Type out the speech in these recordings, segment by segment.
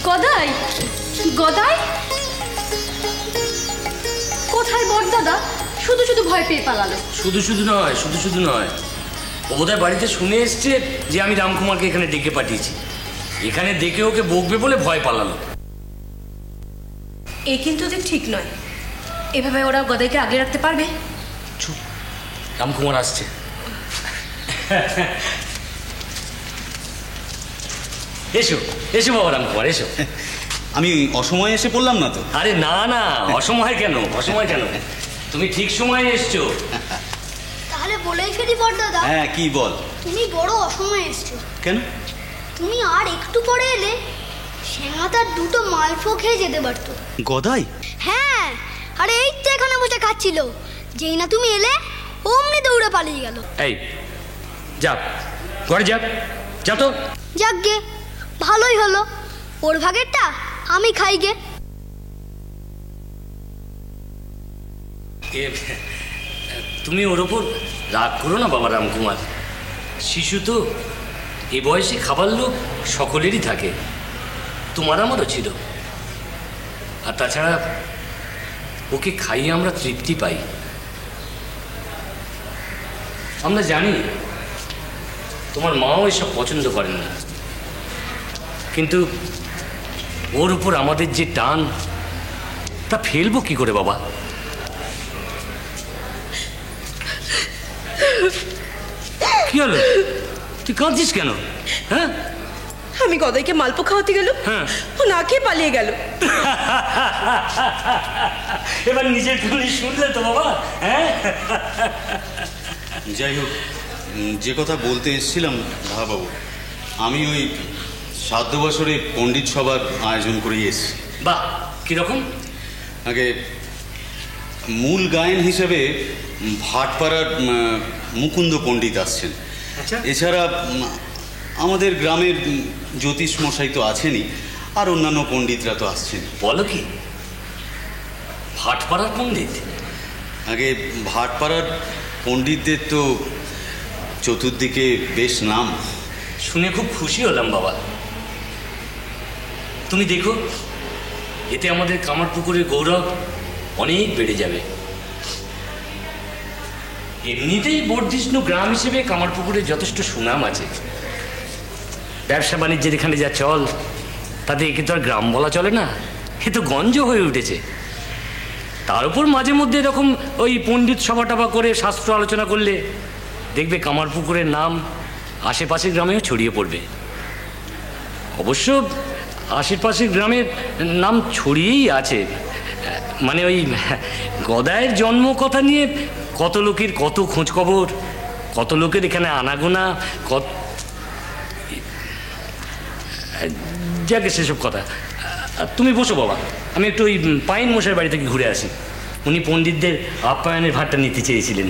গদাই গদাই কোথায় বড়দাদা? শুধু শুধু ভয় পেয়ে পালালো। শুধু শুধু নয়, ও বোধহয় বাড়িতে শুনে এসছে যে আমি রামকুমারকে এখানে ডেকে পাঠিয়েছি। এখানে দেখে ওকে বকবে বলে ভয় পালালো। এ কিন্তু ওদের ঠিক নয়। এভাবে ওরা গদাইকে আগলে রাখতে পারবে? চুপ, রামকুমার আসছে। এসো এসো বাবা রামকুমার, এসো। আমি অসময়ে এসে পড়লাম না তো? আরে না না, অসময় কেন, অসময় কেন, তুমি ঠিক সময়ে এসছো। তাহলে বলেই ফেলি বড়দাদা। হ্যাঁ, কি বল? তুমি বড় অসময়ে এসছো। কেন? তুমি আর একটু পরে এলে সেনা তার দুটো মালফো খেয়ে যেতে পারতো। গদাই? হ্যাঁ, আরে এই তো এখানে বসে খাচ্ছিল, যেই না তুমি এলে অমনি দৌড়ে পালিয়ে গেল। এই যা, ঘরে যা, যা তো। যাক গে, ভালোই হলো, ওর ভাগেরটা আমি খাই গে। তুমি ওর ওপর রাগ করো না বাবা রামকুমার। শিশু তো, এ বয়সে খাবার লোক সকলেরই থাকে, তোমার আমারও ছিল। আর তাছাড়া ওকে খাইয়ে আমরা তৃপ্তি পাই। আমরা জানি তোমার মাও এসব পছন্দ করেন না, কিন্তু ওর উপর আমাদের যে টান, তা ফেলবো কি করে বাবা? কি হলো, তুই কাঁদছিস কেন? হ্যাঁ, আমি গদাইকে মালপো খাওয়াতে গেল, ও না খেয়ে পালিয়ে গেল। এবার নিজের কানে শুনলে তো বাবা। হ্যাঁ, যাই হোক, যে কথা বলতে এসেছিলাম বাবু, আমি ওই শ্রাদ্ধ বছরে পণ্ডিত সভার আয়োজন করে এসেছি। বাহ, কিরকম? আগে মূল গায়ন হিসেবে ভাটপাড়ার মুকুন্দ পণ্ডিত আসছেন। এছাড়া আমাদের গ্রামের জ্যোতিষ মশাই তো আছেনই, আর অন্যান্য পণ্ডিতরা তো আসছেন। বলো কি, ভাটপাড়ার পণ্ডিত? আগে ভাটপাড়ার পণ্ডিতদের তো চতুর্দিকে বেশ নাম। শুনে খুব খুশি হলাম বাবা। তুমি দেখো, এতে আমাদের কামারপুকুরের গৌরব অনেক বেড়ে যাবে। এমনিতেই বর্ধিষ্ণু গ্রাম হিসেবে কামারপুকুরের যথেষ্ট সুনাম আছে। ব্যবসা বাণিজ্যের এখানে যা চল, তাতে একে তো আর গ্রাম বলা চলে না, এ তো গঞ্জ হয়ে উঠেছে। তার উপর মাঝে মধ্যে এরকম ওই পণ্ডিত সভা টভা করে শাস্ত্র আলোচনা করলে দেখবে কামারপুকুরের নাম আশেপাশের গ্রামেও ছড়িয়ে পড়বে। অবশ্য আশেপাশের গ্রামের নাম ছড়িয়েই আছে, মানে ওই গদায়ের জন্ম কথা নিয়ে কত লোকের কত খোঁজ খবর, কত লোকের এখানে আনাগোনা, যাকে সেসব কথা। তুমি বসো বাবা, আমি একটু ওই পাইন মশাইয়ের বাড়ি থেকে ঘুরে আসি। উনি পণ্ডিতদের আপ্যায়নের ভারটা নিতে চেয়েছিলেন,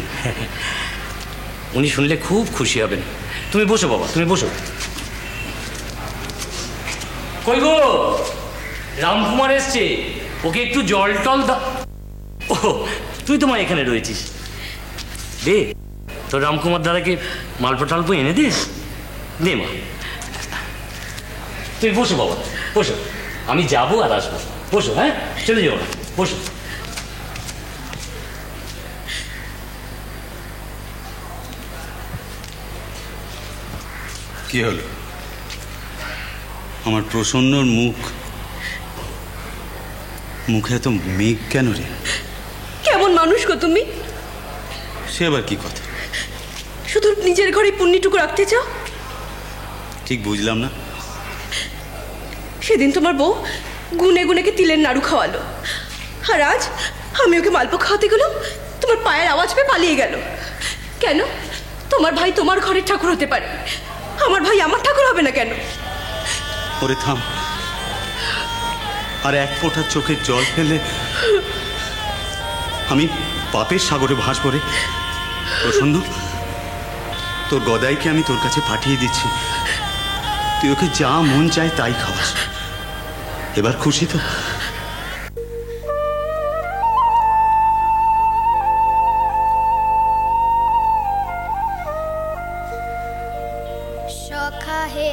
উনি শুনলে খুব খুশি হবেন। তুমি বসো বাবা, তুমি বসো। কই গো, রামকুমার এসছে, ওকে একটু জল টল দা। ও, তুই তো মা এখানে রয়েছিস, দে তোর রামকুমার দাদাকে মালপো টালপো এনে দে, দে মা। তুই বসো বাবা, বসো, আমি যাবো আর আসবো। বসো, হ্যাঁ, চলে যাবো না, বসো। কি হলো? আমার প্রসন্নর মুখে এত মেঘ কেন রে? কেমন মানুষ গো তুমি? সে আবার কি কথা? শুধু নিজের ঘরে পুণ্যটুকু রাখতে চাও? ঠিক বুঝলাম না। সেদিন তোমার বউ গুনে গুনেকে তিলের নাড়ু খাওয়ালো, আর আজ আমি ওকে মালপো খাওয়াতে গেলাম, তোমার পায়ের আওয়াজ পেয়ে পালিয়ে গেল। কেন? তোমার ভাই তোমার ঘরের ঠাকুর হতে পারে, আমার ভাই আমার ঠাকুর হবে না কেন? ওরে থাম, আর এক ফোঁটা চোখের জল ফেলে আমি পাপের সাগরে ভাসবো রে। প্রসন্ন, তোর গদাইকে আমি তোর কাছে পাঠিয়ে দিচ্ছি, তুই ওকে যা মন চায় তাই খাওয়াস। এবার খুশি তো? সখা হে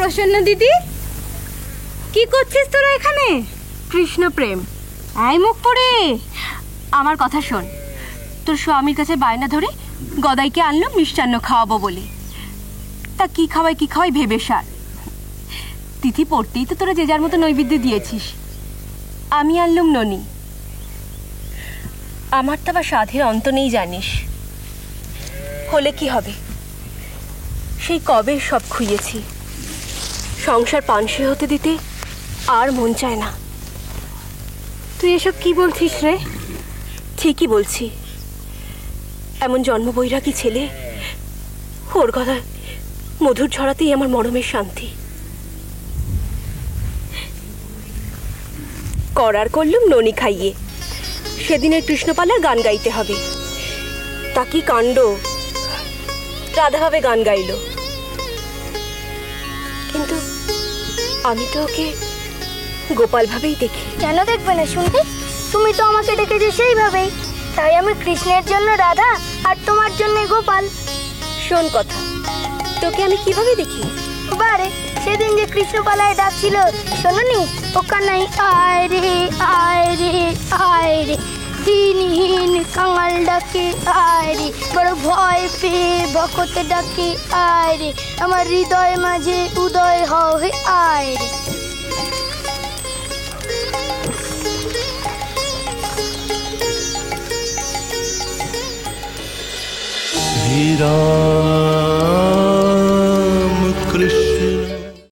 প্রসন্ন দিদি, কি করছিস তোরা এখানে? কৃষ্ণ প্রেম। আই মুখ পড়ে। আমার কথা শোন, তোর স্বামীর কাছে বায়না ধরে গদাইকে আনলো মিষ্টান্ন খাওয়াবো বলে। তা কি খাওয়াই ভেবে সার। তিথি পড়তেই তো তোরা যে যার মতো নৈবেদ্য দিয়েছিস। আমি আনলুম ননি। আমার তো আবার সাধের অন্ত নেই জানিস। হলে কি হবে, সেই কবে সব খুইয়েছি। সংসার পানসে হতে দিতে আর মন চায় না। তুই এসব কি বলছিস রে? ঠিকই বলছি। এমন জন্মবৈরাগী ছেলে, ওর গলায় মধুর ঝরাতেই আমার মরমের শান্তি। করার করলুম ননি খাইয়ে। সেদিনের কৃষ্ণপালার গান গাইতে হবে। তা কি কাণ্ড, রাধাভাবে গান গাইল। কিন্তু আমি তো ওকে গোপাল ভাবেই দেখি। কেন দেখবে না শুনবি? তুমি তো আমাকে ডেকেছো সেইভাবেই, তাই আমি কৃষ্ণের জন্য রাধা আর তোমার জন্য গোপাল। শোন কথা, তোকে আমি কিভাবে দেখি? বারে সেদিন যে কৃষ্ণপালায় ডাকছিল শোনোনি? ও কানাই আয় রে আয় রে আয় রে, দিনহীন কাঙাল ডাকে আয় রে, বড় ভয় পেয়ে বকতে ডাকে আয় রে, আমার হৃদয় মাঝে উদয় হও হে আয় রে। হীরা